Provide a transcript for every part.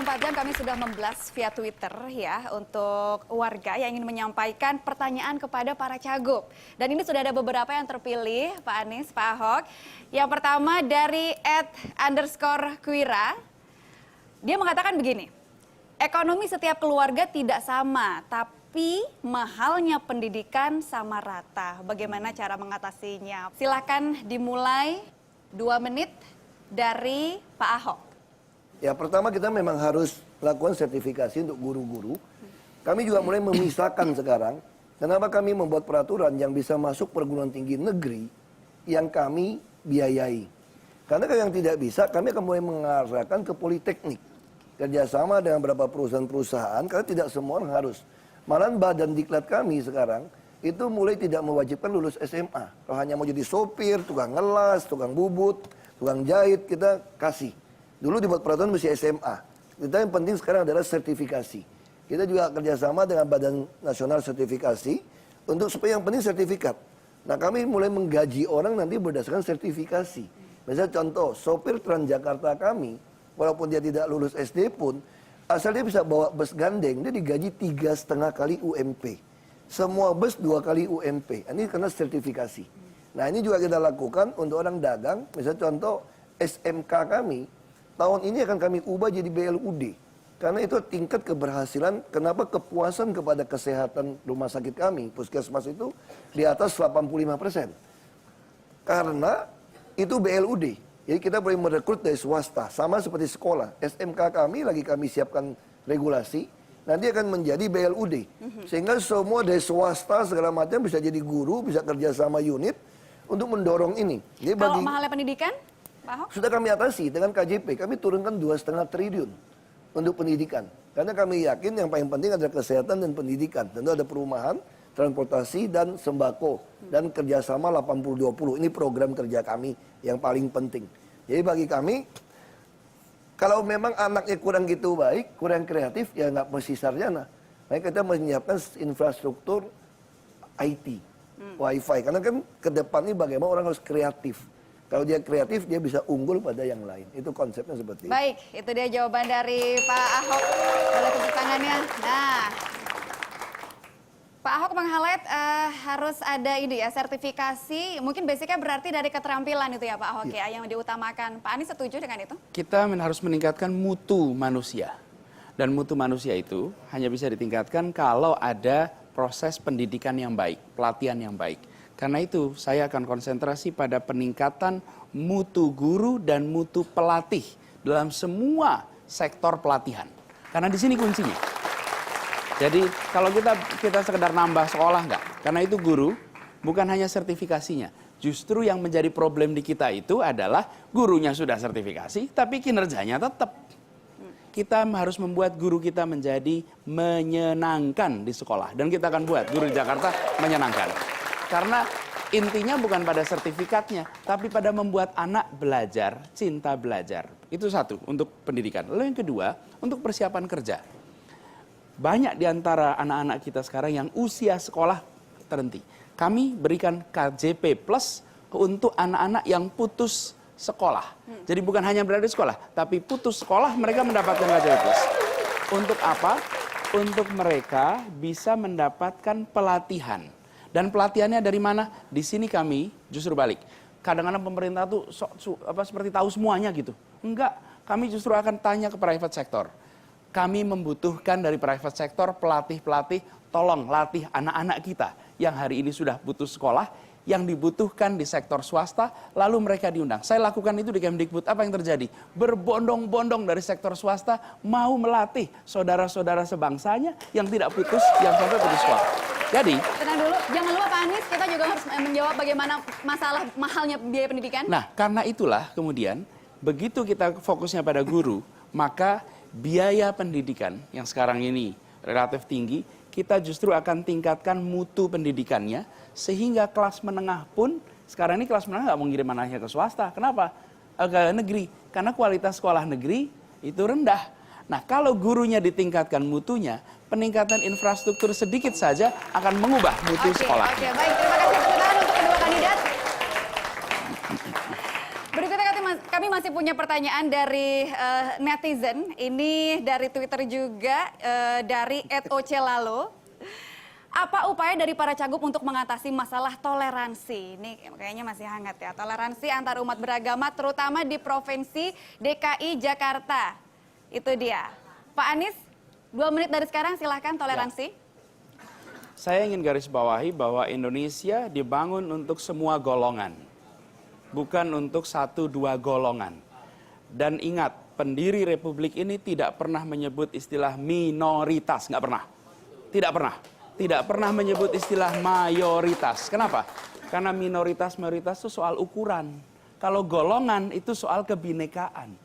24 jam kami sudah memblast via Twitter ya untuk warga yang ingin menyampaikan pertanyaan kepada para cagup. Dan ini sudah ada beberapa yang terpilih, Pak Anies, Pak Ahok. Yang pertama dari @_Quira. Dia mengatakan begini, ekonomi setiap keluarga tidak sama, tapi mahalnya pendidikan sama rata. Bagaimana cara mengatasinya? Silakan dimulai 2 menit dari Pak Ahok. Ya, pertama kita memang harus lakukan sertifikasi untuk guru-guru. Kami juga mulai memisahkan sekarang. Kenapa kami membuat peraturan yang bisa masuk perguruan tinggi negeri yang kami biayai. Karena kalau yang tidak bisa, kami akan mulai mengarahkan ke politeknik. Kerjasama dengan beberapa perusahaan-perusahaan, karena tidak semua orang harus. Malahan badan diklat kami sekarang, itu mulai tidak mewajibkan lulus SMA. Kalau hanya mau jadi sopir, tukang ngelas, tukang bubut, tukang jahit, kita kasih. Dulu dibuat peraturan mesti SMA. Kita yang penting sekarang adalah sertifikasi. Kita juga kerjasama dengan Badan Nasional Sertifikasi untuk supaya yang penting sertifikat. Nah, kami mulai menggaji orang nanti berdasarkan sertifikasi. Misalnya contoh, sopir Transjakarta kami, walaupun dia tidak lulus SD pun, asal dia bisa bawa bus gandeng, dia digaji 3,5 kali UMP. Semua bus 2 kali UMP. Ini karena sertifikasi. Nah, ini juga kita lakukan untuk orang dagang. Misalnya contoh, SMK kami, tahun ini akan kami ubah jadi BLUD. Karena itu tingkat keberhasilan, kenapa kepuasan kepada kesehatan rumah sakit kami, puskesmas itu di atas 85%. Karena itu BLUD. Jadi kita boleh merekrut dari swasta, sama seperti sekolah. SMK kami lagi kami siapkan regulasi, nanti akan menjadi BLUD. Sehingga semua dari swasta segala macam bisa jadi guru, bisa kerja sama unit untuk mendorong ini. Jadi kalau mahalnya pendidikan? Pak Ahok? Sudah kami atasi dengan KJP, kami turunkan 2,5 triliun untuk pendidikan. Karena kami yakin yang paling penting adalah kesehatan dan pendidikan. Tentu ada perumahan, transportasi, dan sembako. Dan kerjasama 80-20. Ini program kerja kami yang paling penting. Jadi bagi kami, kalau memang anaknya kurang gitu baik, kurang kreatif, ya nggak mesti sarjana. Makanya kita menyiapkan infrastruktur IT, Wi-Fi. Karena kan ke depan ini bagaimana orang harus kreatif. Kalau dia kreatif, dia bisa unggul pada yang lain. Itu konsepnya seperti itu. Baik, itu dia jawaban dari Pak Ahok. Boleh tepuk tangannya. Nah, Pak Ahok meng-highlight harus ada ini ya, sertifikasi. Mungkin basicnya berarti dari keterampilan itu ya Pak Ahok ya, yang diutamakan. Pak Anies setuju dengan itu? Kita harus meningkatkan mutu manusia. Dan mutu manusia itu hanya bisa ditingkatkan kalau ada proses pendidikan yang baik, pelatihan yang baik. Karena itu saya akan konsentrasi pada peningkatan mutu guru dan mutu pelatih dalam semua sektor pelatihan. Karena di sini kuncinya. Jadi kalau kita sekedar nambah sekolah enggak. Karena itu guru bukan hanya sertifikasinya. Justru yang menjadi problem di kita itu adalah gurunya sudah sertifikasi tapi kinerjanya tetap. Kita harus membuat guru kita menjadi menyenangkan di sekolah. Dan kita akan buat guru di Jakarta menyenangkan. Karena intinya bukan pada sertifikatnya, tapi pada membuat anak belajar, cinta belajar. Itu satu, untuk pendidikan. Lalu yang kedua, untuk persiapan kerja. Banyak di antara anak-anak kita sekarang yang usia sekolah terhenti. Kami berikan KJP Plus untuk anak-anak yang putus sekolah. Jadi bukan hanya berada di sekolah, tapi putus sekolah mereka mendapatkan KJP Plus. Untuk apa? Untuk mereka bisa mendapatkan pelatihan. Dan pelatihannya dari mana? Di sini kami justru balik. Kadang-kadang pemerintah tuh seperti tahu semuanya gitu. Enggak, kami justru akan tanya ke private sector. Kami membutuhkan dari private sector pelatih-pelatih, tolong latih anak-anak kita yang hari ini sudah putus sekolah, yang dibutuhkan di sektor swasta, lalu mereka diundang. Saya lakukan itu di Kemdikbud. Apa yang terjadi? Berbondong-bondong dari sektor swasta mau melatih saudara-saudara sebangsanya yang tidak putus, yang sampai putus sekolah. Jadi, tenang dulu, jangan lupa Pak Anies, kita juga harus menjawab bagaimana masalah mahalnya biaya pendidikan. Nah, karena itulah kemudian begitu kita fokusnya pada guru, maka biaya pendidikan yang sekarang ini relatif tinggi, kita justru akan tingkatkan mutu pendidikannya, sehingga kelas menengah pun, sekarang ini kelas menengah nggak mau ngirim anaknya ke swasta. Kenapa? Ke negeri. Karena kualitas sekolah negeri itu rendah. Nah, kalau gurunya ditingkatkan mutunya, peningkatan infrastruktur sedikit saja akan mengubah mutu sekolah. Oke, baik. Terima kasih tepuk tangan untuk kedua kandidat. Berikutnya kami kami masih punya pertanyaan dari netizen. Ini dari Twitter juga, dari @oclalo. Apa upaya dari para cagup untuk mengatasi masalah toleransi? Ini kayaknya masih hangat ya. Toleransi antar umat beragama terutama di Provinsi DKI Jakarta. Itu dia. Pak Anies, 2 menit dari sekarang silahkan toleransi. Saya ingin garis bawahi bahwa Indonesia dibangun untuk semua golongan. Bukan untuk 1-2 golongan. Dan ingat, pendiri Republik ini tidak pernah menyebut istilah minoritas. Nggak pernah. Tidak pernah. Tidak pernah menyebut istilah mayoritas. Kenapa? Karena minoritas-mayoritas itu soal ukuran. Kalau golongan itu soal kebinekaan.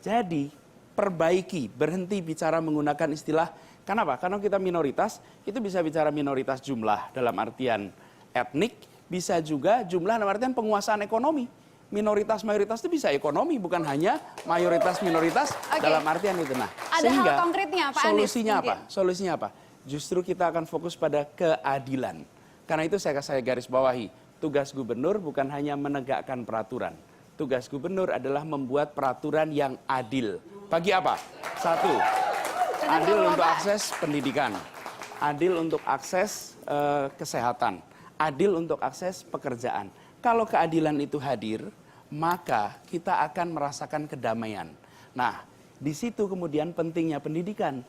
Jadi, perbaiki, berhenti bicara menggunakan istilah. Kenapa? Karena kita minoritas, itu bisa bicara minoritas jumlah dalam artian etnik, bisa juga jumlah dalam artian penguasaan ekonomi. Minoritas-mayoritas itu bisa ekonomi, bukan hanya mayoritas-minoritas dalam artian itu. Nah, ada hal konkretnya, Pak Anies, solusinya apa? mungkin. Solusinya apa? Justru kita akan fokus pada keadilan. Karena itu saya garis bawahi, tugas gubernur bukan hanya menegakkan peraturan. Tugas gubernur adalah membuat peraturan yang adil. Bagi apa? 1, adil untuk akses pendidikan, adil untuk akses kesehatan, adil untuk akses pekerjaan. Kalau keadilan itu hadir, maka kita akan merasakan kedamaian. Nah, di situ kemudian pentingnya pendidikan.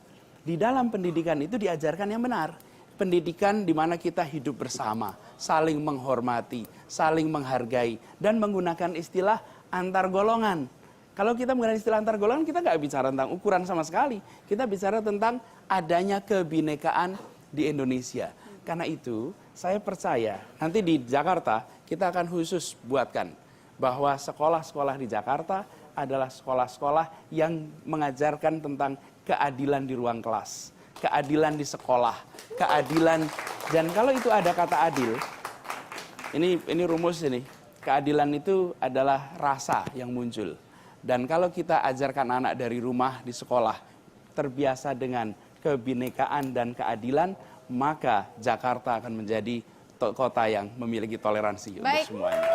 Di dalam pendidikan itu diajarkan yang benar. Pendidikan di mana kita hidup bersama, saling menghormati, saling menghargai, dan menggunakan istilah antar golongan. Kalau kita menggunakan istilah antar golongan, kita nggak bicara tentang ukuran sama sekali. Kita bicara tentang adanya kebinekaan di Indonesia. Karena itu, saya percaya nanti di Jakarta kita akan khusus buatkan bahwa sekolah-sekolah di Jakarta adalah sekolah-sekolah yang mengajarkan tentang keadilan di ruang kelas, keadilan di sekolah, keadilan. Dan kalau itu ada kata adil, ini rumus ini, keadilan itu adalah rasa yang muncul. Dan kalau kita ajarkan anak dari rumah di sekolah terbiasa dengan kebinekaan dan keadilan, maka Jakarta akan menjadi kota yang memiliki toleransi untuk semuanya.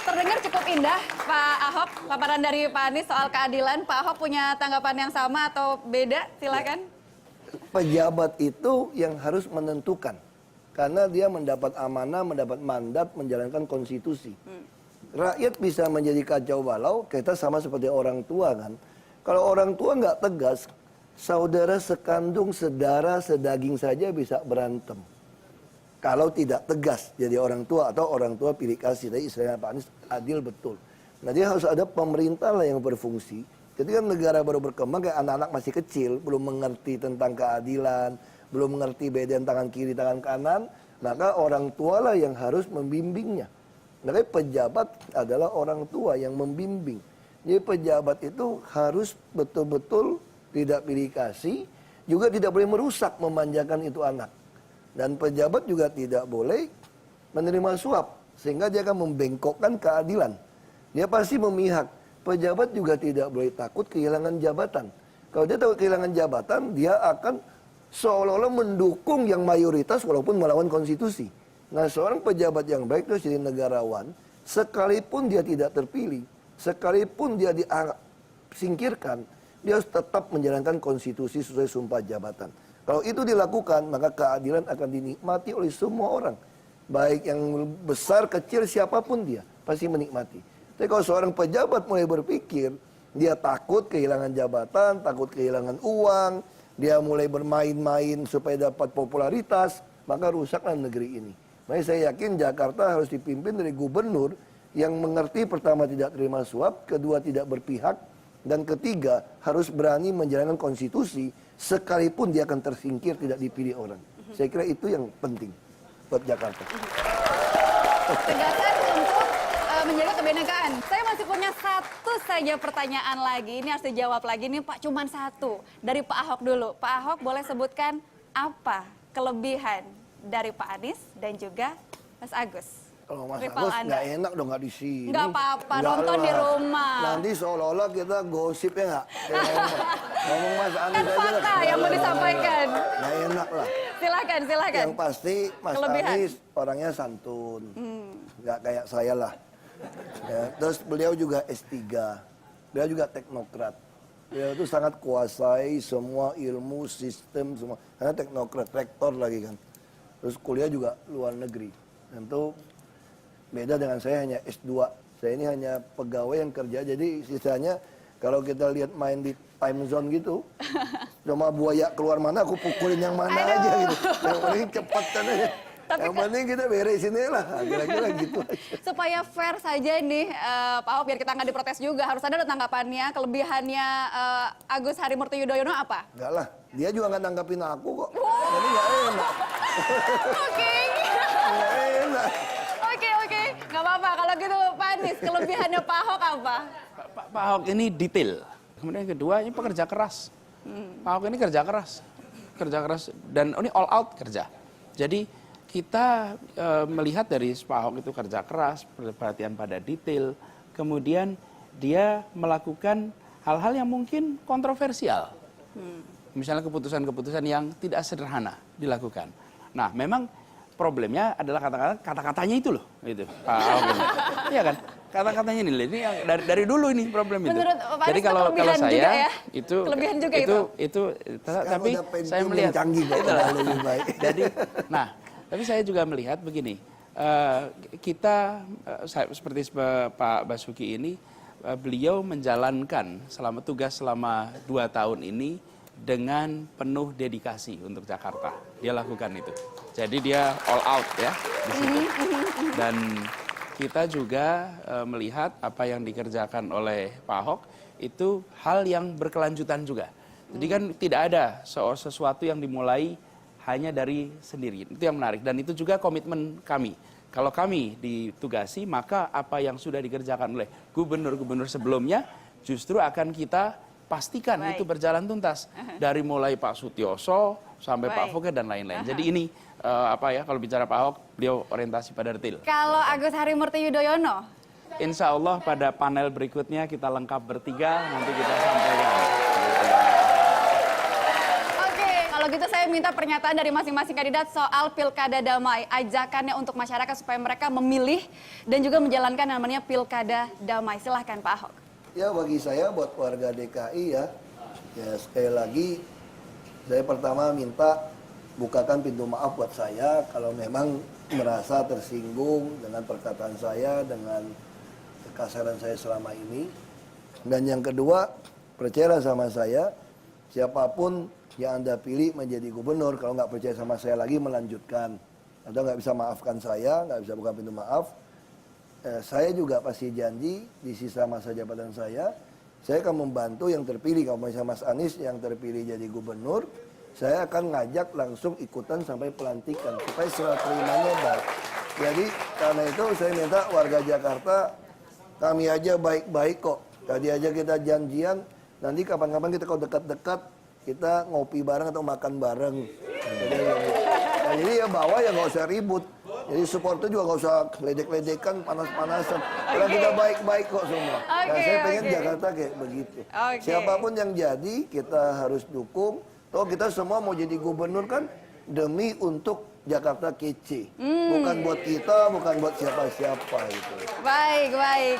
Terdengar cukup indah, Pak Ahok, paparan dari Pak Anies soal keadilan. Pak Ahok punya tanggapan yang sama atau beda? Silakan. Pejabat itu yang harus menentukan. Karena dia mendapat amanah, mendapat mandat, menjalankan konstitusi. Rakyat bisa menjadi kacau balau, kita sama seperti orang tua kan. Kalau orang tua nggak tegas, saudara sekandung, sedara, sedaging saja bisa berantem. Kalau tidak tegas jadi orang tua atau orang tua pilih kasih. Tadi istilahnya Pak Anies adil betul. Nah dia harus ada pemerintah lah yang berfungsi. Ketika negara baru berkembang kayak anak-anak masih kecil, belum mengerti tentang keadilan, belum mengerti beda tangan kiri, tangan kanan, maka orang tua lah yang harus membimbingnya. Makanya pejabat adalah orang tua yang membimbing. Jadi pejabat itu harus betul-betul tidak pilih kasih, juga tidak boleh merusak, memanjakan itu anak. Dan pejabat juga tidak boleh menerima suap, sehingga dia akan membengkokkan keadilan. Dia pasti memihak. Pejabat juga tidak boleh takut kehilangan jabatan. Kalau dia takut kehilangan jabatan, dia akan seolah-olah mendukung yang mayoritas walaupun melawan konstitusi. Nah, seorang pejabat yang baik itu jadi negarawan, sekalipun dia tidak terpilih, sekalipun dia disingkirkan, dia harus tetap menjalankan konstitusi sesuai sumpah jabatan. Kalau itu dilakukan, maka keadilan akan dinikmati oleh semua orang. Baik yang besar, kecil, siapapun dia, pasti menikmati. Tapi kalau seorang pejabat mulai berpikir, dia takut kehilangan jabatan, takut kehilangan uang, dia mulai bermain-main supaya dapat popularitas, maka rusaklah negeri ini. Makanya saya yakin Jakarta harus dipimpin dari gubernur yang mengerti pertama tidak terima suap, kedua tidak berpihak, dan ketiga harus berani menjalankan konstitusi sekalipun dia akan tersingkir tidak dipilih orang. Saya kira itu yang penting buat Jakarta. Tegasan untuk menjaga kebinekaan. Saya masih punya satu saja pertanyaan lagi. Ini harus dijawab lagi nih Pak, cuman satu. Dari Pak Ahok dulu. Pak Ahok boleh sebutkan apa kelebihan dari Pak Anies dan juga Mas Agus? Kalau Mas Agus nggak enak dong nggak di sini. Nggak apa-apa, nonton di rumah. Nanti seolah-olah kita gosip ya nggak? Ngomong Mas Anies kan aja fakta yang mau disampaikan. Nggak enak lah. Silakan, silakan. Yang pasti Mas Anies orangnya santun. Nggak kayak saya lah. Ya, terus beliau juga S3, beliau juga teknokrat. Beliau itu sangat kuasai semua ilmu, sistem, semua. Karena teknokrat, rektor lagi kan. Terus kuliah juga luar negeri. Tentu beda dengan saya hanya S2. Saya ini hanya pegawai yang kerja, jadi sisanya kalau kita lihat main di time zone gitu, cuma buaya keluar mana, aku pukulin yang mana aja gitu. Yang penting cepat kan aja. Yang penting kita beresin aja lah, kira-kira gitu aja. Supaya fair saja nih, Pak Ahok, biar kita nggak diprotes juga, harus ada tanggapannya, kelebihannya Agus Harimurti Yudhoyono apa? Enggak lah, dia juga nggak nanggapin aku kok. Jadi nggak enak. Oke. Nggak enak. Oke, nggak apa-apa. Kalau gitu, Pak Anies, kelebihannya Pak Ahok apa? Pak Ahok ini detail. Kemudian yang kedua, ini pekerja keras. Pak Ahok ini kerja keras dan ini all out kerja. Jadi kita melihat dari Pak Ahok itu kerja keras, perhatian pada detail, kemudian dia melakukan hal-hal yang mungkin kontroversial. Misalnya keputusan-keputusan yang tidak sederhana dilakukan. Nah, memang problemnya adalah kata-katanya itu loh, gitu. Pak Ahok ini. Iya kan? Kata-katanya ini yang dari dulu ini problem itu. Menurut Pak Jadi Anies kalau kelebihan saya juga ya? itu Kelebihan juga itu. Tapi udah pensiun saya melihat canggih kok, itulah. lebih baik. Jadi, nah, tapi saya juga melihat begini, seperti Pak Basuki ini, beliau menjalankan tugas selama 2 tahun ini dengan penuh dedikasi untuk Jakarta. Dia lakukan itu. Jadi dia all out ya di situ. Dan kita juga melihat apa yang dikerjakan oleh Pak Ahok itu hal yang berkelanjutan juga. Jadi kan tidak ada sesuatu yang dimulai hanya dari sendiri. Itu yang menarik dan itu juga komitmen kami. Kalau kami ditugasi, maka apa yang sudah dikerjakan oleh gubernur-gubernur sebelumnya justru akan kita pastikan itu berjalan tuntas. Dari mulai Pak Sutioso sampai Pak Foke dan lain-lain. Jadi ini kalau bicara Pak Ahok, beliau orientasi pada detail. Kalau Agus Harimurti Yudhoyono? Insya Allah pada panel berikutnya kita lengkap bertiga, nanti kita sampaikan. Kalau gitu saya minta pernyataan dari masing-masing kandidat soal Pilkada Damai. Ajakannya untuk masyarakat supaya mereka memilih dan juga menjalankan namanya Pilkada Damai. Silahkan Pak Ahok. Ya bagi saya buat warga DKI ya sekali lagi saya pertama minta bukakan pintu maaf buat saya kalau memang merasa tersinggung dengan perkataan saya, dengan kekasaran saya selama ini. Dan yang kedua, percayalah sama saya, siapapun yang Anda pilih menjadi gubernur, kalau nggak percaya sama saya lagi melanjutkan atau nggak bisa maafkan saya, nggak bisa buka pintu maaf, saya juga pasti janji di sisa masa jabatan saya akan membantu yang terpilih. Kalau misalnya Mas Anies yang terpilih jadi gubernur, saya akan ngajak langsung ikutan sampai pelantikan supaya serah terimanya baik. Jadi karena itu saya minta warga Jakarta, kami aja baik-baik kok. Tadi aja kita janjian, nanti kapan-kapan kita kalau dekat-dekat kita ngopi bareng atau makan bareng. Jadi ya bawa ya nggak usah ribut. Jadi supporter juga nggak usah ledek-ledekan, panas-panasan. Kalau kita baik-baik kok semua. Nah, saya pengen Jakarta kayak begitu. Siapapun yang jadi kita harus dukung. Toh kita semua mau jadi gubernur kan demi untuk Jakarta kece. Bukan buat kita, bukan buat siapa-siapa itu. Baik.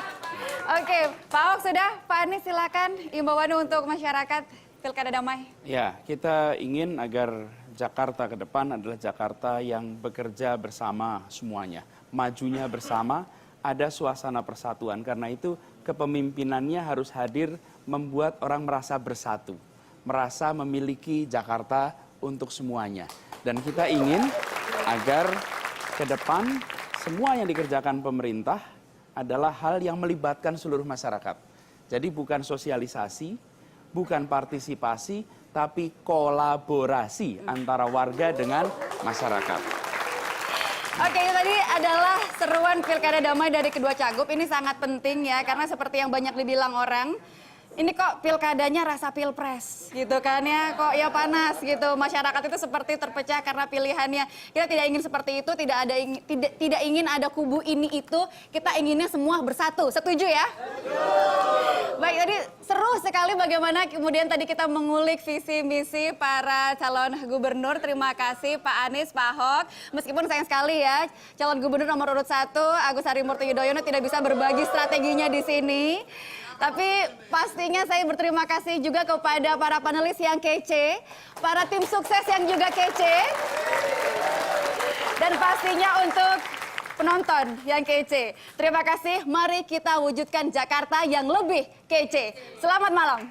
Oke, Pak Ahok sudah. Pak Anies silakan imbauan untuk masyarakat Pilkada Damai. Ya, kita ingin agar Jakarta ke depan adalah Jakarta yang bekerja bersama semuanya. Majunya bersama, ada suasana persatuan. Karena itu kepemimpinannya harus hadir membuat orang merasa bersatu. Merasa memiliki Jakarta untuk semuanya. Dan kita ingin agar ke depan semua yang dikerjakan pemerintah adalah hal yang melibatkan seluruh masyarakat. Jadi bukan sosialisasi, bukan partisipasi, tapi kolaborasi antara warga dengan masyarakat. Oke, itu tadi adalah seruan Pilkada Damai dari kedua cagup. Ini sangat penting ya, karena seperti yang banyak dibilang orang, ini kok pilkadanya rasa pilpres gitu kan ya, kok ya panas gitu. Masyarakat itu seperti terpecah karena pilihannya. Kita tidak ingin seperti itu, tidak ingin ada kubu ini itu. Kita inginnya semua bersatu. Setuju ya? Baik, tadi Seru sekali bagaimana kemudian tadi kita mengulik visi misi para calon gubernur. Terima kasih Pak Anies, Pak Ahok. Meskipun sayang sekali ya, calon gubernur nomor urut 1 Agus Harimurti Yudhoyono tidak bisa berbagi strateginya di sini. Tapi pastinya saya berterima kasih juga kepada para panelis yang kece, para tim sukses yang juga kece, dan pastinya untuk penonton yang kece. Terima kasih, mari kita wujudkan Jakarta yang lebih kece. Selamat malam.